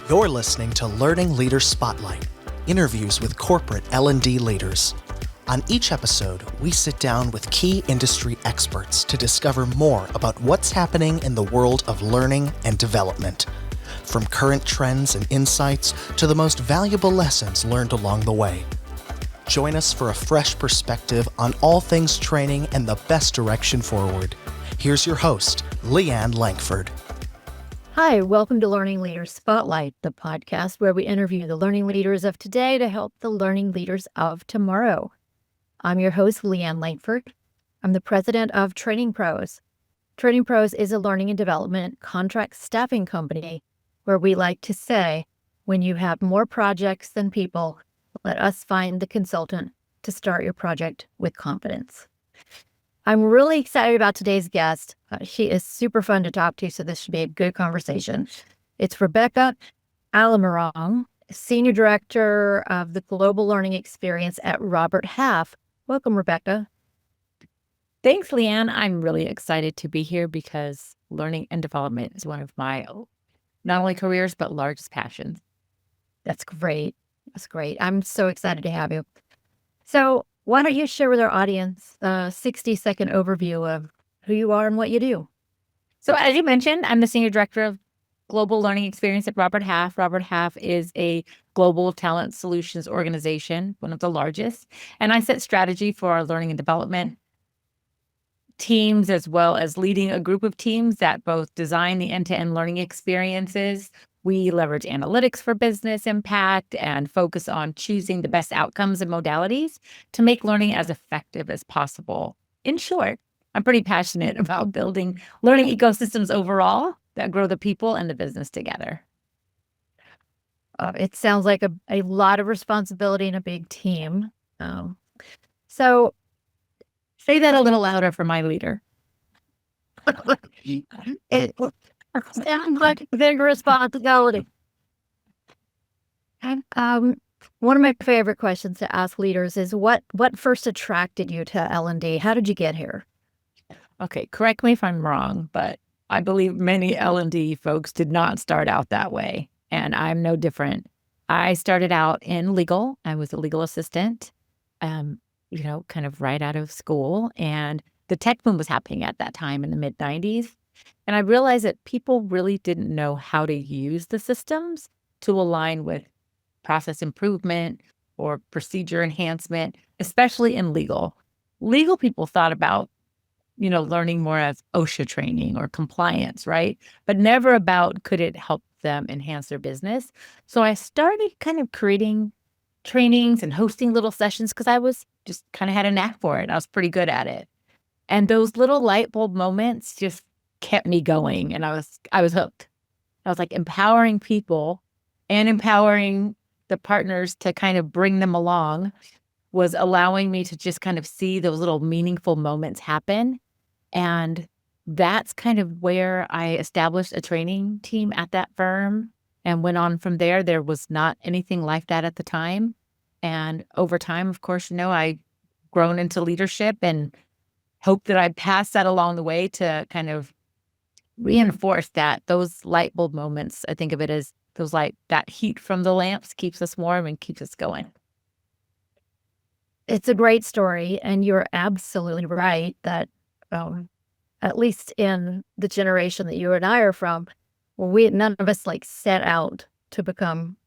You're listening to Learning Leaders Spotlight, interviews with corporate L&D leaders. On each episode, we sit down with key industry experts to discover more about what's happening in the world of learning and development, from current trends and insights to the most valuable lessons learned along the way. Join us for a fresh perspective on all things training and the best direction forward. Here's your host, Leanne Langford. Hi, welcome to Learning Leaders Spotlight, the podcast where we interview the learning leaders of today to help the learning leaders of tomorrow. I'm your host, Leanne Langford. I'm the president of Training Pros. Training Pros is a learning and development contract staffing company where we like to say, when you have more projects than people, let us find the consultant to start your project with confidence. I'm really excited about today's guest. She is super fun to talk to, so this should be a good conversation. It's Rebecca Alimorong, Senior Director of the Global Learning Experience at Robert Half. Welcome, Rebecca. Thanks, Leanne. I'm really excited to be here because learning and development is one of my not only careers, but largest passions. That's great. That's great. I'm so excited to have you. So why don't you share with our audience a 60-second overview of who you are and what you do? So as you mentioned, I'm the Senior Director of Global Learning Experience at Robert Half. Robert Half is a global talent solutions organization, one of the largest. And I set strategy for our learning and development teams, as well as leading a group of teams that both design the end-to-end learning experiences. We leverage analytics for business impact and focus on choosing the best outcomes and modalities to make learning as effective as possible. In short, I'm pretty passionate about building learning ecosystems overall that grow the people and the business together. It sounds like a lot of responsibility and a big team. So say that a little louder for my leader. It sounds like a big responsibility. One of my favorite questions to ask leaders is what first attracted you to L&D? How did you get here? Okay, correct me if I'm wrong, but I believe many L&D folks did not start out that way, and I'm no different. I started out in legal. I was a legal assistant, kind of right out of school, and the tech boom was happening at that time in the mid-90s. And I realized that people really didn't know how to use the systems to align with process improvement or procedure enhancement, especially in legal. Legal people thought about, learning more as OSHA training or compliance, right? But never about could it help them enhance their business. So I started kind of creating trainings and hosting little sessions because I was just kind of had a knack for it. I was pretty good at it. And those little light bulb moments just kept me going, and I was hooked. I was like empowering people and empowering the partners to kind of bring them along was allowing me to just kind of see those little meaningful moments happen. And that's kind of where I established a training team at that firm and went on from there. There was not anything like that at the time. And over time, of course, I grown into leadership and hope that I pass that along the way to kind of reinforce that those light bulb moments. I think of it as that heat from the lamps keeps us warm and keeps us going. It's a great story, and you're absolutely right that at least in the generation that you and I are from, none of us set out to become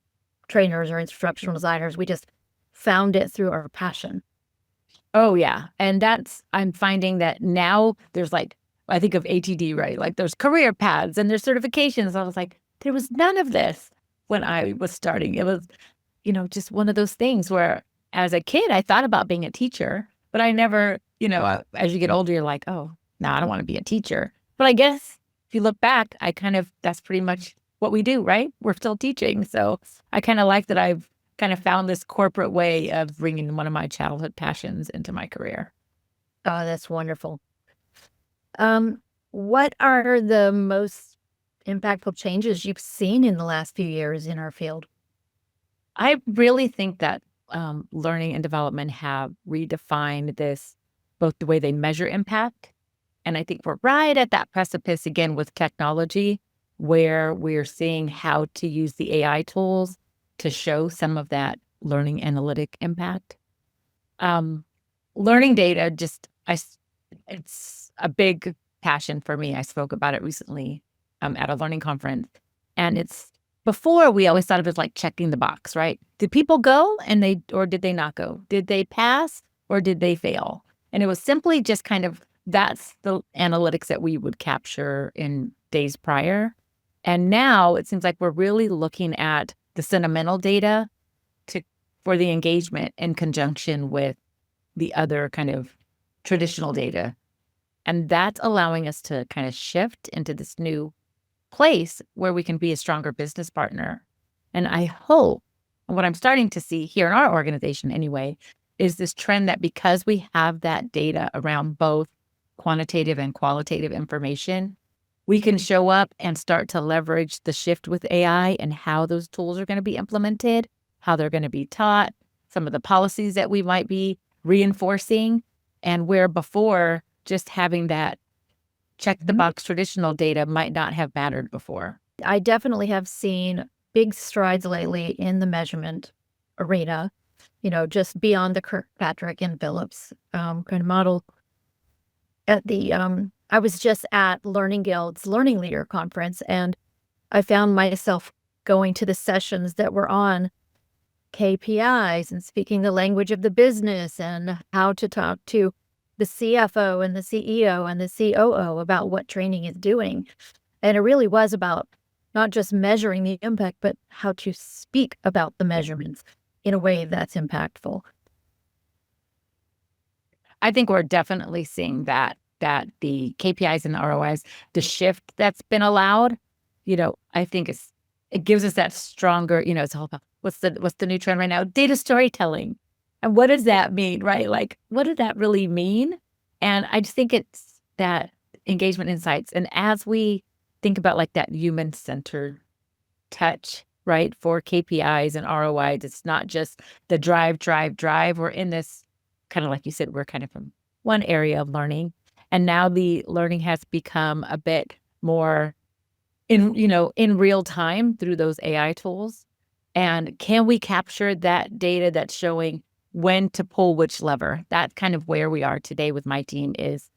trainers or instructional designers. We just found it through our passion. Oh yeah, and I'm finding that now there's I think of ATD, right? There's career paths and there's certifications. I was like, there was none of this when I was starting. It was, just one of those things where as a kid, I thought about being a teacher, but I never, as you get older, you're like, oh, no, I don't want to be a teacher. But I guess if you look back, that's pretty much what we do, right? We're still teaching. So I kind of like that I've kind of found this corporate way of bringing one of my childhood passions into my career. Oh, that's wonderful. What are the most impactful changes you've seen in the last few years in our field? I really think that learning and development have redefined this, both the way they measure impact. And I think we're right at that precipice again with technology where we're seeing how to use the AI tools to show some of that learning analytic impact. Learning data, it's a big passion for me. I spoke about it recently at a learning conference. And before we always thought of it as like checking the box, right? Did people go or did they not go? Did they pass or did they fail? And it was simply just kind of, that's the analytics that we would capture in days prior. And now it seems like we're really looking at the sentimental data for the engagement in conjunction with the other kind of traditional data. And that's allowing us to kind of shift into this new place where we can be a stronger business partner. And I hope, what I'm starting to see here in our organization anyway, is this trend that because we have that data around both quantitative and qualitative information, we can show up and start to leverage the shift with AI and how those tools are going to be implemented, how they're going to be taught, some of the policies that we might be reinforcing, and where before just having that check the box traditional data might not have mattered before. I definitely have seen big strides lately in the measurement arena, just beyond the Kirkpatrick and Phillips kind of model. I was just at Learning Guild's Learning Leader Conference, and I found myself going to the sessions that were on KPIs and speaking the language of the business and how to talk to the CFO and the CEO and the COO about what training is doing. And it really was about not just measuring the impact, but how to speak about the measurements in a way that's impactful. I think we're definitely seeing that the KPIs and the ROIs, the shift that's been allowed, I think it gives us that stronger, it's all about what's the new trend right now? Data storytelling. And what does that mean, right? Like, what does that really mean? And I just think it's that engagement insights. And as we think about like that human-centered touch, right, for KPIs and ROIs, it's not just the drive. We're in this kind of, like you said, we're kind of from one area of learning. And now the learning has become a bit more in real time through those AI tools. And can we capture that data that's showing when to pull which lever? That's kind of where we are today with my team is,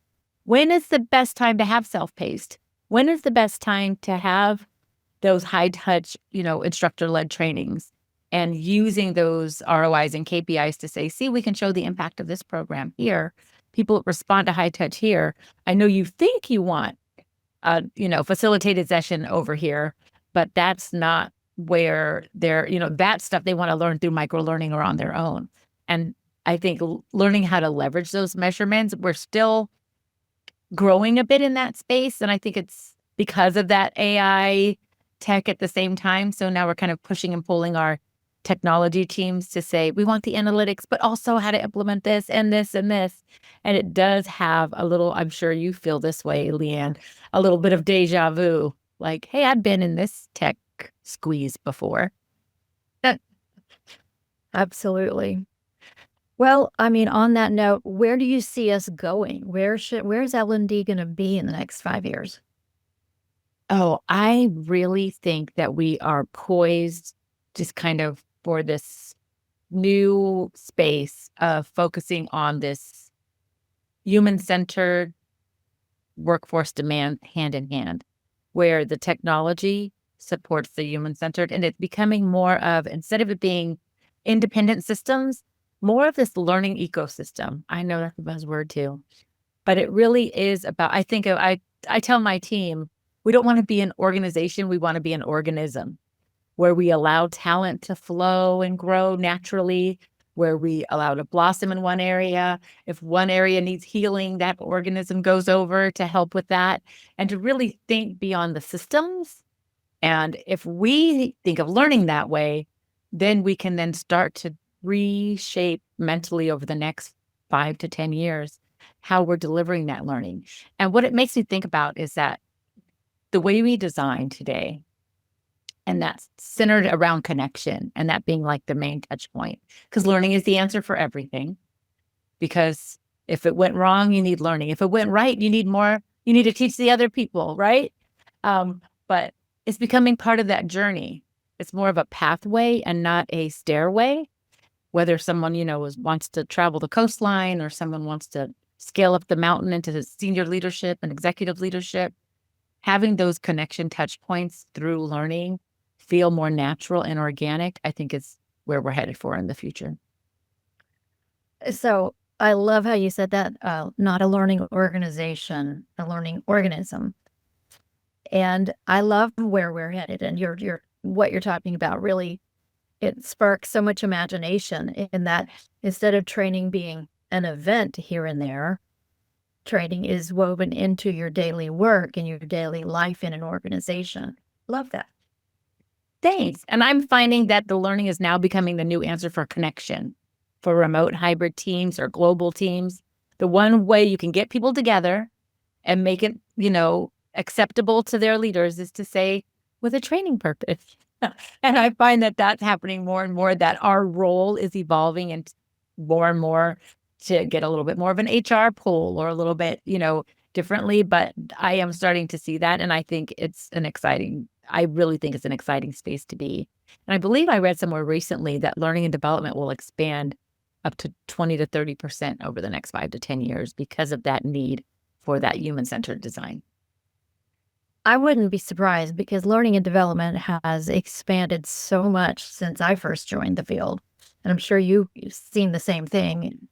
when is the best time to have self-paced? When is the best time to have those high-touch, instructor-led trainings and using those ROIs and KPIs to say, see, we can show the impact of this program here. People respond to high-touch here. I know you think you want a, facilitated session over here, but that's not where they're, that stuff they want to learn through micro-learning or on their own. And I think learning how to leverage those measurements, we're still growing a bit in that space. And I think it's because of that AI tech at the same time. So now we're kind of pushing and pulling our technology teams to say, we want the analytics, but also how to implement this and this and this. And it does have a little, I'm sure you feel this way, Leanne, a little bit of deja vu. Like, hey, I've been in this tech squeeze before. Absolutely. Well, on that note, where do you see us going? Where's L&D going to be in the next 5 years? Oh, I really think that we are poised just kind of for this new space of focusing on this human-centered workforce demand hand in hand, where the technology supports the human-centered, and it's becoming more of, instead of it being independent systems, more of this learning ecosystem. I know that's a buzzword too, but it really is about, I tell my team, we don't want to be an organization, we want to be an organism where we allow talent to flow and grow naturally, where we allow to blossom in one area. If one area needs healing, that organism goes over to help with that, and to really think beyond the systems. And if we think of learning that way, then we can then start to reshape mentally over the next 5 to 10 years how we're delivering that learning. And what it makes me think about is that the way we design today, and that's centered around connection, and that being like the main touch point, because learning is the answer for everything. Because if it went wrong, you need learning. If it went right, you need more. You need to teach the other people, right? But it's becoming part of that journey. It's more of a pathway and not a stairway. Whether someone, wants to travel the coastline or someone wants to scale up the mountain into the senior leadership and executive leadership, having those connection touch points through learning feel more natural and organic, I think is where we're headed for in the future. So I love how you said that, not a learning organization, a learning organism. And I love where we're headed. And what you're talking about really, it sparks so much imagination in that instead of training being an event here and there, training is woven into your daily work and your daily life in an organization. Love that. Thanks. And I'm finding that the learning is now becoming the new answer for connection for remote hybrid teams or global teams. The one way you can get people together and make it, acceptable to their leaders is to say, with a training purpose. And I find that that's happening more and more, that our role is evolving and more to get a little bit more of an HR pull or a little bit, differently. But I am starting to see that. And I think I really think it's an exciting space to be. And I believe I read somewhere recently that learning and development will expand up to 20 to 30% over the next 5 to 10 years because of that need for that human-centered design. I wouldn't be surprised because learning and development has expanded so much since I first joined the field. And I'm sure you've seen the same thing.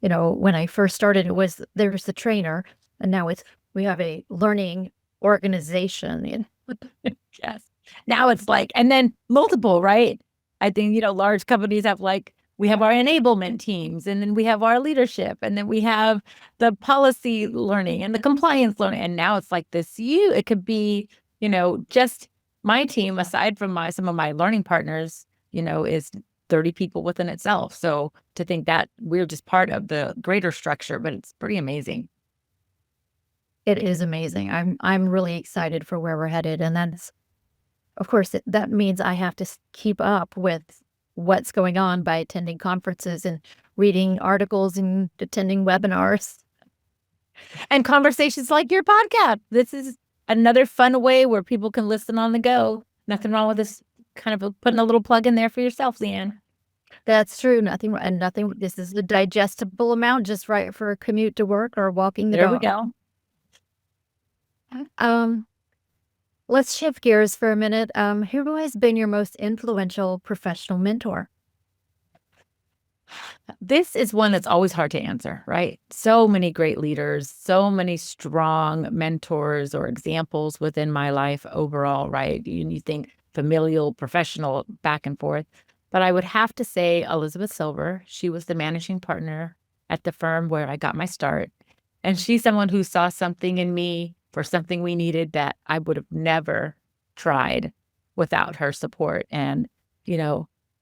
When I first started, there's the trainer, and now we have a learning organization. Yes. Now it's and then multiple, right? I think, large companies have we have our enablement teams, and then we have our leadership, and then we have the policy learning and the compliance learning. And now it's it could be, just my team, aside from some of my learning partners, is 30 people within itself. So to think that we're just part of the greater structure, but it's pretty amazing. It is amazing. I'm really excited for where we're headed. And that's, of course, that means I have to keep up with what's going on by attending conferences and reading articles and attending webinars. And conversations like your podcast. This is another fun way where people can listen on the go. Nothing wrong with this kind of putting a little plug in there for yourself, Leanne. That's true. Nothing. This is the digestible amount, just right for a commute to work or walking the dog. There we go. Let's shift gears for a minute. Who has been your most influential professional mentor? This is one that's always hard to answer, right? So many great leaders, so many strong mentors or examples within my life overall, right? You think familial, professional, back and forth. But I would have to say Elizabeth Silver. She was the managing partner at the firm where I got my start. And she's someone who saw something in me for something we needed that I would have never tried without her support. And,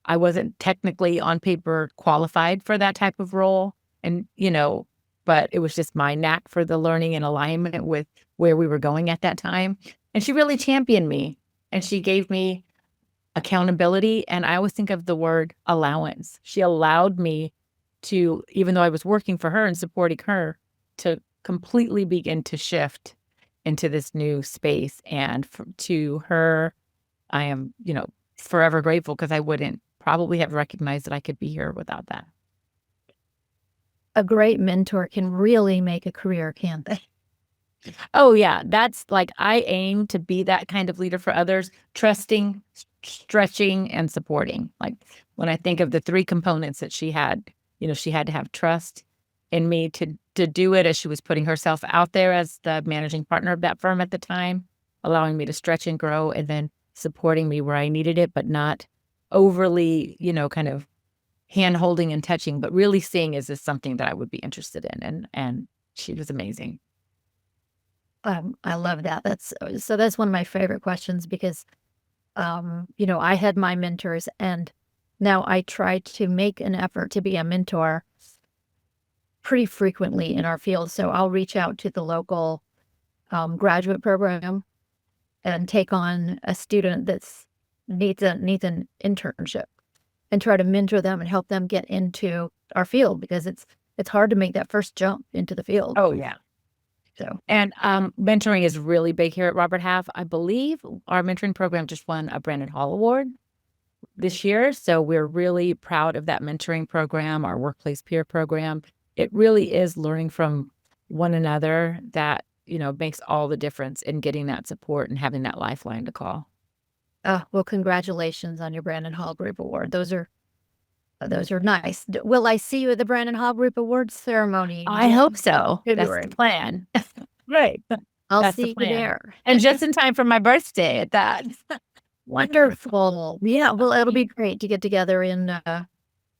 I wasn't technically on paper qualified for that type of role. And, but it was just my knack for the learning and alignment with where we were going at that time. And she really championed me, and she gave me accountability. And I always think of the word allowance. She allowed me to, even though I was working for her and supporting her, to completely begin to shift into this new space. And to her, I am, forever grateful, because I wouldn't probably have recognized that I could be here without that. A great mentor can really make a career, can't they? Oh, yeah. That's I aim to be that kind of leader for others, trusting, stretching, and supporting. When I think of the 3 components that she had, she had to have trust in me to do it, as she was putting herself out there as the managing partner of that firm at the time, allowing me to stretch and grow, and then supporting me where I needed it, but not overly, kind of hand-holding and touching, but really seeing, is this something that I would be interested in? And she was amazing. I love that. That's one of my favorite questions because, I had my mentors, and now I try to make an effort to be a mentor pretty frequently in our field. So I'll reach out to the local graduate program and take on a student that's needs an internship and try to mentor them and help them get into our field, because it's hard to make that first jump into the field. Oh, yeah. So, And mentoring is really big here at Robert Half. I believe our mentoring program just won a Brandon Hall Award this year. So we're really proud of that mentoring program, our workplace peer program. It really is learning from one another that, makes all the difference in getting that support and having that lifeline to call. well, congratulations on your Brandon Hall Group Award. Those are nice. Will I see you at the Brandon Hall Group Awards ceremony? I hope so. February. That's the plan. Right. I'll That's see the you plan. there. And just in time for my birthday at that. Wonderful. Yeah, well, it'll be great to get together in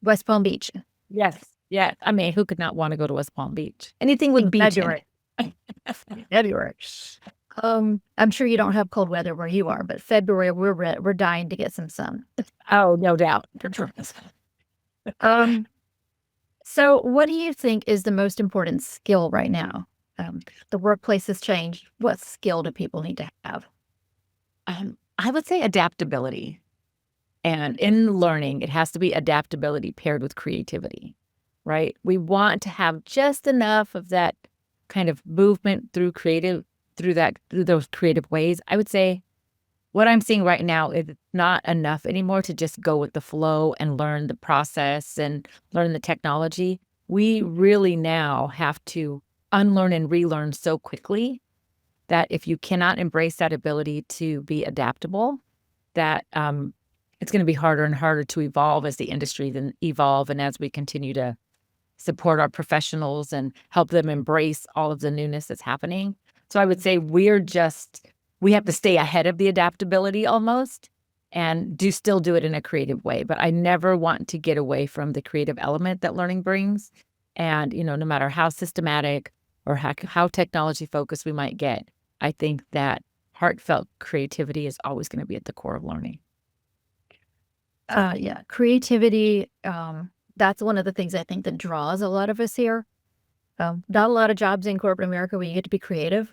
West Palm Beach. Yes. Yeah. I mean, who could not want to go to West Palm Beach? Anything with beach in February. it. February. I'm sure you don't have cold weather where you are, but February we're dying to get some sun. Oh, no doubt. So what do you think is the most important skill right now? The workplace has changed. What skill do people need to have? I would say adaptability. And in learning, it has to be adaptability paired with creativity, right? We want to have just enough of that kind of movement through those creative ways. I would say what I'm seeing right now is it's not enough anymore to just go with the flow and learn the process and learn the technology. We really now have to unlearn and relearn so quickly that if you cannot embrace that ability to be adaptable, that it's going to be harder and harder to evolve as the industry then evolve and as we continue to support our professionals and help them embrace all of the newness that's happening. So I would say we have to stay ahead of the adaptability almost and still do it in a creative way. But I never want to get away from the creative element that learning brings. And, no matter how systematic or how technology focused we might get, I think that heartfelt creativity is always going to be at the core of learning. Yeah, creativity. That's one of the things I think that draws a lot of us here. Not a lot of jobs in corporate America where you get to be creative.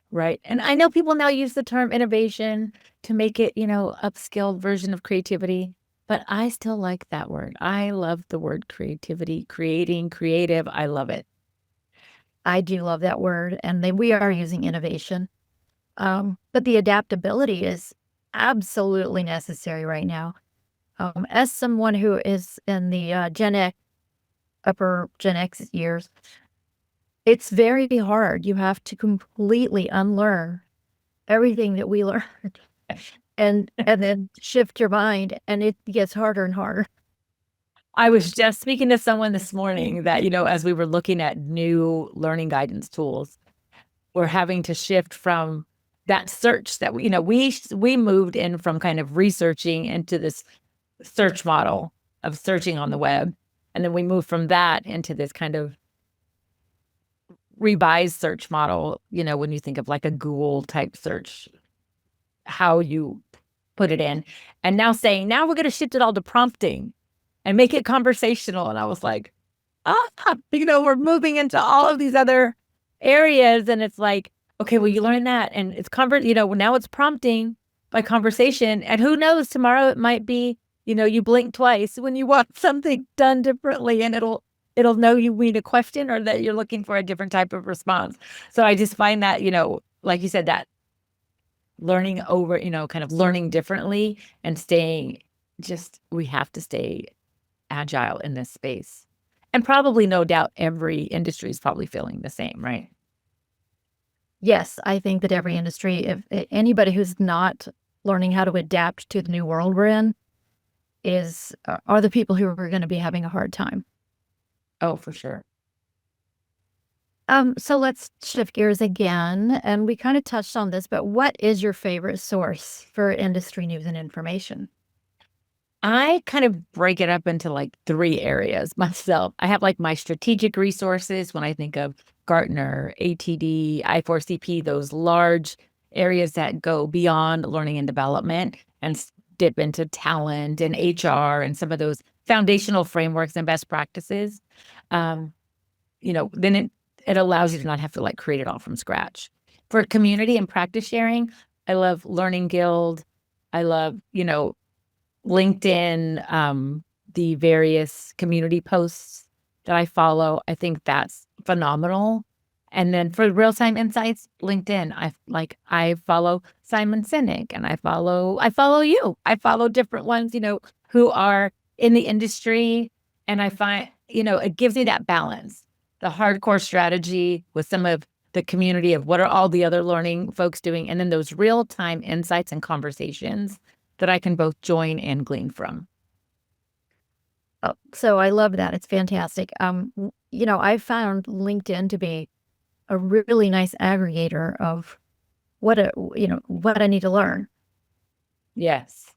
Right. And I know people now use the term innovation to make it, upskilled version of creativity, but I still like that word. I love the word creativity, creating, creative. I love it. I do love that word, and we are using innovation. But the adaptability is absolutely necessary right now. As someone who is in the upper Gen X years, it's very hard. You have to completely unlearn everything that we learned and then shift your mind, and it gets harder and harder. I was just speaking to someone this morning that, as we were looking at new learning guidance tools, we're having to shift from that search that we moved in from kind of researching into this search model of searching on the web. And then we moved from that into this kind of revised search model, when you think of like a Google type search, how you put it in. And now we're going to shift it all to prompting and make it conversational. And I was like, we're moving into all of these other areas. And it's like, okay, well, you learn that. And it's now it's prompting by conversation. And who knows, tomorrow it might be, you blink twice when you want something done differently, and it'll know you need a question or that you're looking for a different type of response. So I just find that, like you said, that learning over, kind of learning differently and we have to stay agile in this space. And probably, no doubt, every industry is probably feeling the same, right? Yes, I think that every industry, if anybody who's not learning how to adapt to the new world we're in, are the people who are going to be having a hard time. Oh, for sure. So let's shift gears again, and we kind of touched on this, but what is your favorite source for industry news and information? I kind of break it up into like 3 areas myself. I have like my strategic resources when I think of Gartner, ATD, I4CP, those large areas that go beyond learning and development and dip into talent and HR and some of those foundational frameworks and best practices. Then it allows you to not have to like create it all from scratch. For community and practice sharing, I love Learning Guild. I love, LinkedIn, the various community posts that I follow. I think that's phenomenal. And then for real-time insights, LinkedIn. I follow Simon Sinek, and I follow you. I follow different ones, who are in the industry. And I find, it gives me that balance, the hardcore strategy with some of the community of what are all the other learning folks doing, and then those real-time insights and conversations that I can both join and glean from. Oh, so I love that. It's fantastic. I found LinkedIn to be a really nice aggregator of what I need to learn. Yes.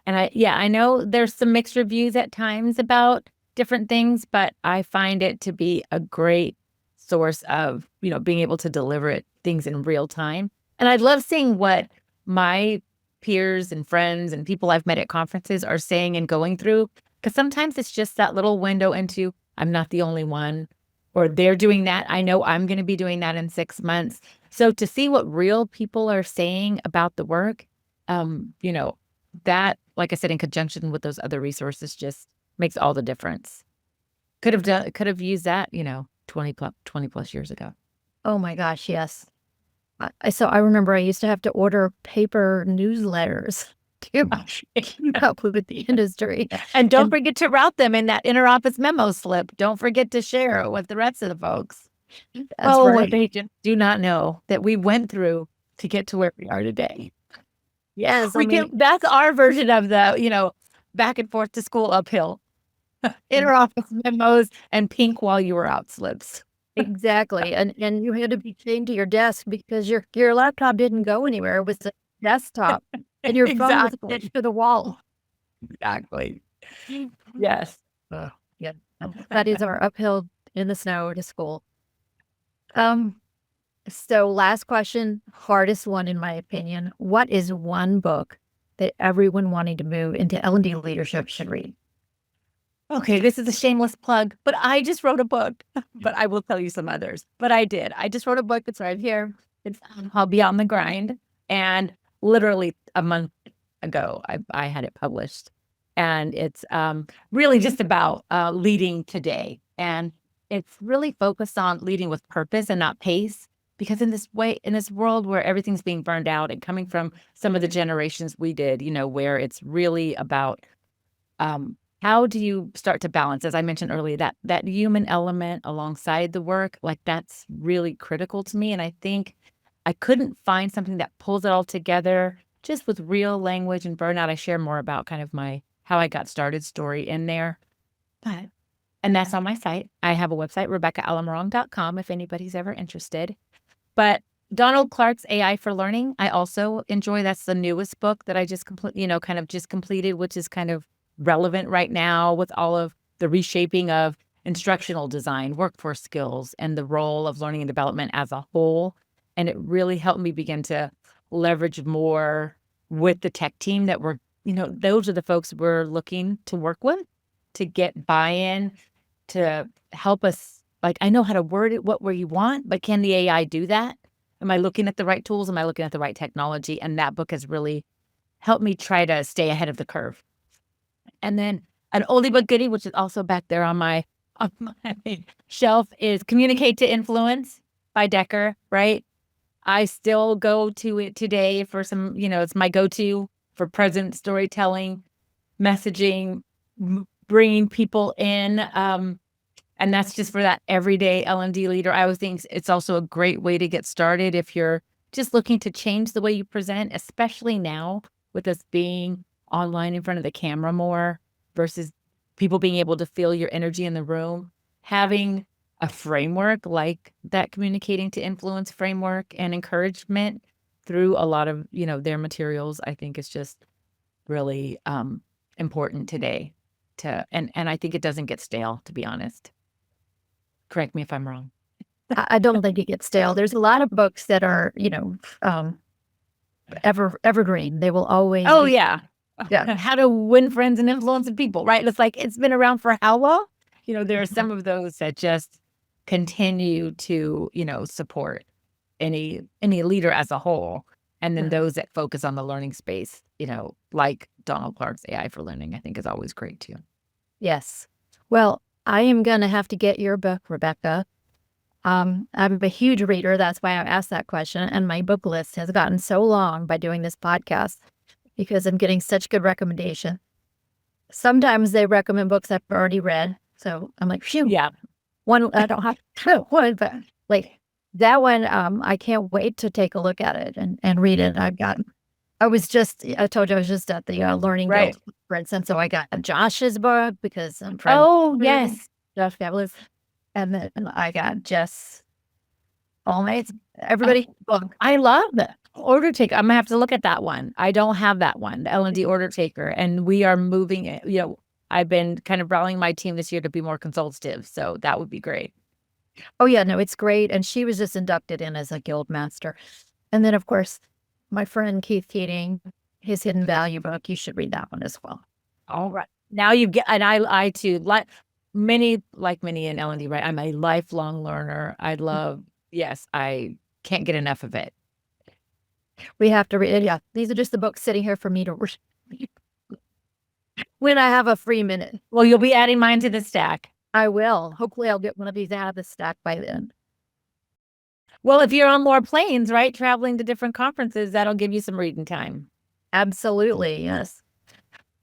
And I know there's some mixed reviews at times about different things, but I find it to be a great source of, being able to deliver things in real time. And I love seeing what my peers and friends and people I've met at conferences are saying and going through, because sometimes it's just that little window into, I'm not the only one, or they're doing that. I know I'm going to be doing that in 6 months. So to see what real people are saying about the work, that, like I said, in conjunction with those other resources, just makes all the difference. Could have used that, 20 plus years ago. Oh my gosh, yes. So I remember I used to have to order paper newsletters to keep up with the industry. And don't forget to route them in that interoffice memo slip. Don't forget to share it with the rest of the folks. That's What right. they just do not know that we went through to get to where we are today. Yes, That's our version of the, back and forth to school uphill. Interoffice memos and pink while you were out slips. exactly. And you had to be chained to your desk because your laptop didn't go anywhere. It was a desktop, and your phone was Exactly. attached to the wall. Exactly. Yes. Yeah, that is our uphill in the snow to school. So last question, hardest one in my opinion. What is one book that everyone wanting to move into L&D leadership should read? Okay, this is a shameless plug, but I just wrote a book, but I will tell you some others. But I did. I just wrote a book. It's right here. It's called Beyond the Grind. And literally a month ago, I had it published. And it's really just about leading today. And it's really focused on leading with purpose and not pace. Because in this world where everything's being burned out, and coming from some of the generations we did, where it's really about how do you start to balance, as I mentioned earlier, that human element alongside the work, like that's really critical to me. And I think I couldn't find something that pulls it all together just with real language and burnout. I share more about kind of my how I got started story in there. And that's on my site. I have a website, RebeccaAlimorong.com, if anybody's ever interested. But Donald Clark's AI for Learning, I also enjoy. That's the newest book that I just completed, which is kind of relevant right now with all of the reshaping of instructional design, workforce skills, and the role of learning and development as a whole. And it really helped me begin to leverage more with the tech team that those are the folks we're looking to work with to get buy-in, to help us. Like, I know how to word it where you want, but can the AI do that? Am I looking at the right tools? Am I looking at the right technology? And that book has really helped me try to stay ahead of the curve. And then an oldie but goodie, which is also back there on my shelf, is Communicate to Influence by Decker, right? I still go to it today for some, it's my go-to for present storytelling, messaging, bringing people in. And that's just for that everyday L&D leader. I always think it's also a great way to get started if you're just looking to change the way you present, especially now with us being online in front of the camera more versus people being able to feel your energy in the room. Having a framework like that Communicating to Influence framework and encouragement through a lot of, their materials, I think is just really important today. And I think it doesn't get stale, to be honest. Correct me if I'm wrong. I don't think it gets stale. There's a lot of books that are, evergreen. They will always. Oh, yeah. Yeah. How to win friends and influence people, right? It's like, it's been around for how long? There are some of those that just continue to, support any leader as a whole. And then those that focus on the learning space, like Donald Clark's AI for Learning, I think is always great too. Yes. Well, I am going to have to get your book, Rebecca. I'm a huge reader. That's why I asked that question. And my book list has gotten so long by doing this podcast because I'm getting such good recommendation. Sometimes they recommend books I've already read. So I'm like, phew. Yeah. One, I don't have one, but like that one, I can't wait to take a look at it and read it. I told you I was just at the Learning Right. Guild conference. And so I got Josh's book because I'm friends. Oh, yes. Josh Fabulous. And then I got Jess Allmate's everybody book. I love that. Order Taker. I'm going to have to look at that one. I don't have that one, the L&D Order Taker. And we are moving it. I've been kind of rallying my team this year to be more consultative. So that would be great. Oh, yeah. No, it's great. And she was just inducted in as a guild master. And then, of course, my friend Keith Keating, his Hidden Value book. You should read that one as well. All right. Now you get, and I too, like many in L&D, right? I'm a lifelong learner. I can't get enough of it. We have to read it. Yeah. These are just the books sitting here for me to read when I have a free minute. Well, you'll be adding mine to the stack. I will. Hopefully I'll get one of these out of the stack by then. Well, if you're on more planes, right, traveling to different conferences, that'll give you some reading time. Absolutely. Yes.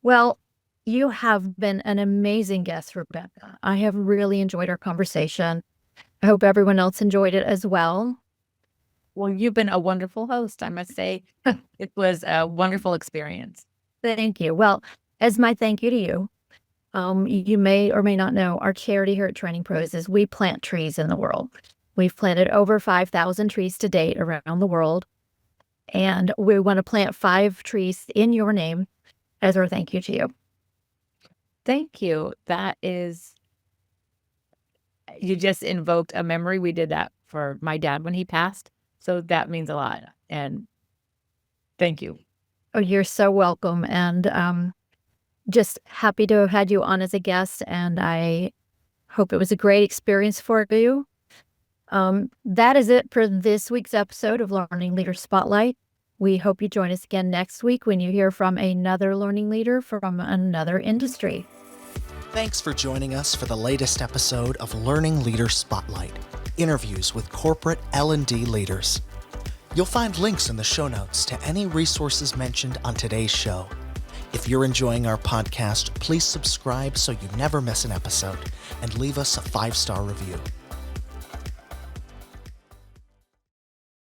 Well, you have been an amazing guest, Rebecca. I have really enjoyed our conversation. I hope everyone else enjoyed it as well. Well, you've been a wonderful host, I must say. It was a wonderful experience. Thank you. Well, as my thank you to you, you may or may not know our charity here at Training Pros is we plant trees in the world. We've planted over 5,000 trees to date around the world, and we want to plant 5 trees in your name as our thank you to you. Thank you. You just invoked a memory. We did that for my dad when he passed. So that means a lot. And thank you. Oh, you're so welcome. And just happy to have had you on as a guest. And I hope it was a great experience for you. That is it for this week's episode of Learning Leader Spotlight. We hope you join us again next week when you hear from another learning leader from another industry. Thanks for joining us for the latest episode of Learning Leader Spotlight, interviews with corporate L&D leaders. You'll find links in the show notes to any resources mentioned on today's show. If you're enjoying our podcast, please subscribe so you never miss an episode and leave us a 5-star review.